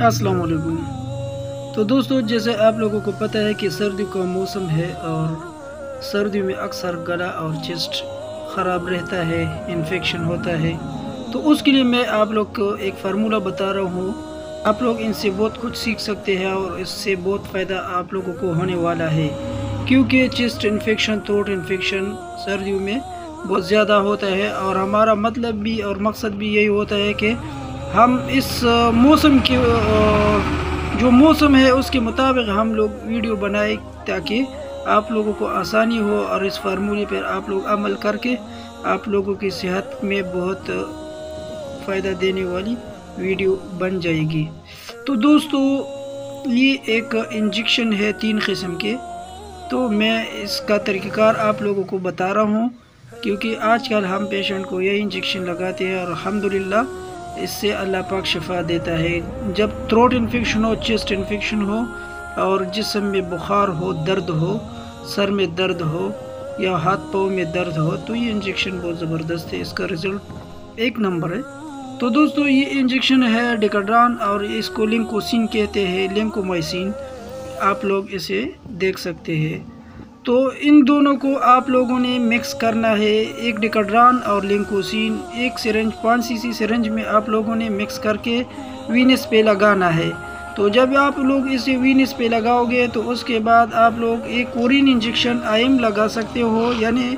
अस्सलाम वालेकुम। तो दोस्तों, जैसे आप लोगों को पता है कि सर्दी का मौसम है और सर्दियों में अक्सर गला और चेस्ट ख़राब रहता है, इन्फेक्शन होता है। तो उसके लिए मैं आप लोग को एक फार्मूला बता रहा हूँ। आप लोग इनसे बहुत कुछ सीख सकते हैं और इससे बहुत फ़ायदा आप लोगों को होने वाला है, क्योंकि चेस्ट इन्फेक्शन, थ्रोट इन्फेक्शन सर्दियों में बहुत ज़्यादा होता है। और हमारा मतलब भी और मकसद भी यही होता है कि हम इस मौसम के जो मौसम है उसके मुताबिक हम लोग वीडियो बनाए, ताकि आप लोगों को आसानी हो और इस फार्मूले पर आप लोग अमल करके आप लोगों की सेहत में बहुत फ़ायदा देने वाली वीडियो बन जाएगी। तो दोस्तों, ये एक इंजेक्शन है 3 किस्म के। तो मैं इसका तरीक़ाकार आप लोगों को बता रहा हूँ, क्योंकि आजकल हम पेशेंट को यही इंजेक्शन लगाते हैं और अल्हम्दुलिल्लाह इससे अल्लाह पाक शिफा देता है। जब थ्रोट इन्फेक्शन हो, चेस्ट इन्फेक्शन हो और जिस्म में बुखार हो, दर्द हो, सर में दर्द हो या हाथ पाँव में दर्द हो, तो ये इंजेक्शन बहुत ज़बरदस्त है, इसका रिज़ल्ट 1 नंबर है। तो दोस्तों, ये इंजेक्शन है डिकाड्रान और इसको लिंकोसिन कहते हैं, लिंकोमाइसिन। आप लोग इसे देख सकते हैं। तो इन दोनों को आप लोगों ने मिक्स करना है, एक डिकाड्रान और लिंकोसिन, एक सिरंज 5 सीसी सिरंज में आप लोगों ने मिक्स करके वीनस पे लगाना है। तो जब आप लोग इसे वीनस पे लगाओगे तो उसके बाद आप लोग एक कोरिन इंजेक्शन आईएम लगा सकते हो, यानी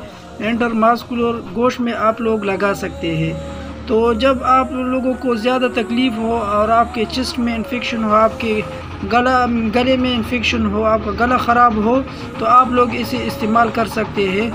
इंटरमास्कुलर गोश्त में आप लोग लगा सकते हैं। तो जब आप लोगों को ज़्यादा तकलीफ़ हो और आपके चेस्ट में इन्फेक्शन हो, आपके गले में इन्फेक्शन हो, आपका गला ख़राब हो, तो आप लोग इसे इस्तेमाल कर सकते हैं।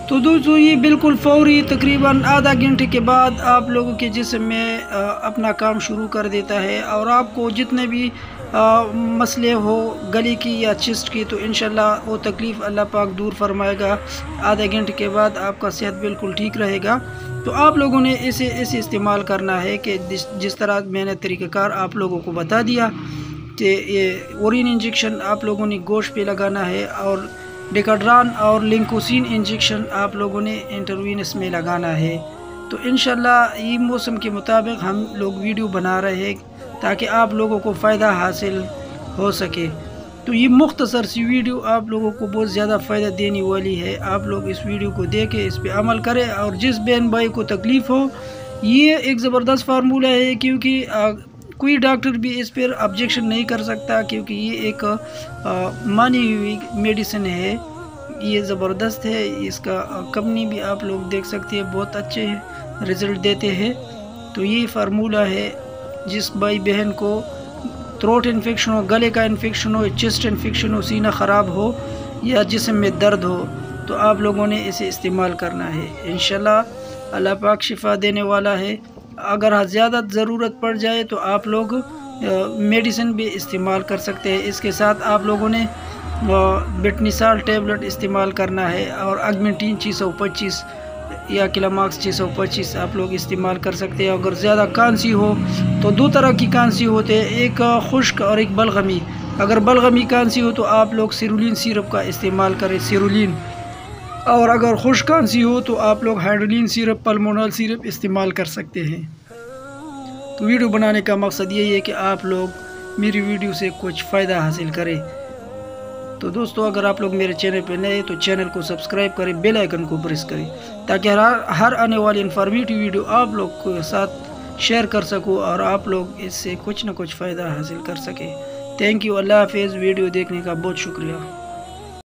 तो दोस्तों, ये बिल्कुल फ़ौरी तकरीबन आधा घंटे के बाद आप लोगों के जिस्म में अपना काम शुरू कर देता है। और आपको जितने भी मसले हो गले की या चेस्ट की, तो इंशाल्लाह वो तकलीफ़ अल्लाह पाक दूर फरमाएगा। आधे घंटे के बाद आपका सेहत बिल्कुल ठीक रहेगा। तो आप लोगों ने इसे इस्तेमाल करना है कि जिस तरह मैंने तरीक़ाकार आप लोगों को बता दिया कि ये ओरिन इंजेक्शन आप लोगों ने गोश्त पे लगाना है और डिकाड्रान और लिंकोसिन इंजेक्शन आप लोगों ने इंटरवीनस में लगाना है। तो इंशाल्लाह ये मौसम के मुताबिक हम लोग वीडियो बना रहे हैं ताकि आप लोगों को फ़ायदा हासिल हो सके। तो ये मुख्तसर सी वीडियो आप लोगों को बहुत ज़्यादा फ़ायदा देने वाली है। आप लोग इस वीडियो को देखें, इस पे अमल करें और जिस बहन भाई को तकलीफ़ हो, ये एक ज़बरदस्त फार्मूला है, क्योंकि कोई डॉक्टर भी इस पर ऑब्जेक्शन नहीं कर सकता, क्योंकि ये एक मानी हुई मेडिसिन है। ये ज़बरदस्त है। इसका कंपनी भी आप लोग देख सकते हैं, बहुत अच्छे रिज़ल्ट देते हैं। तो ये फार्मूला है, जिस भाई बहन को थ्रोट इन्फेक्शन हो, गले का इन्फेक्शन हो, चेस्ट इन्फेक्शन हो, सीना ख़राब हो या जिस्म में दर्द हो, तो आप लोगों ने इसे इस्तेमाल करना है। इंशाल्लाह अल्लाह पाक शिफा देने वाला है। अगर ज़्यादा ज़रूरत पड़ जाए तो आप लोग मेडिसिन भी इस्तेमाल कर सकते हैं। इसके साथ आप लोगों ने बेटनिसाल टैबलेट इस्तेमाल करना है और अगमेंटीन 625 या क्लामाक्स 625 आप लोग इस्तेमाल कर सकते हैं। अगर ज़्यादा खांसी हो तो 2 तरह की खांसी होते हैं, एक खुश्क और एक बलगमी। अगर बलगमी खांसी हो तो आप लोग सिरुलिन सिरप का इस्तेमाल करें, सिरुलिन। और अगर खुश्क खांसी हो तो आप लोग हाइड्रोलिन सिरप, पल्मोनल सिरप इस्तेमाल कर सकते हैं। तो वीडियो बनाने का मकसद यही है कि आप लोग मेरी वीडियो से कुछ फ़ायदा हासिल करें। तो दोस्तों, अगर आप लोग मेरे चैनल पर नए तो चैनल को सब्सक्राइब करें, बेल आइकन को प्रेस करें, ताकि हर आने वाली इन्फॉर्मेटिव वीडियो आप लोग के साथ शेयर कर सकूं और आप लोग इससे कुछ ना कुछ फ़ायदा हासिल कर सकें। Thank you. अल्लाह हाफिज़। वीडियो देखने का बहुत शुक्रिया।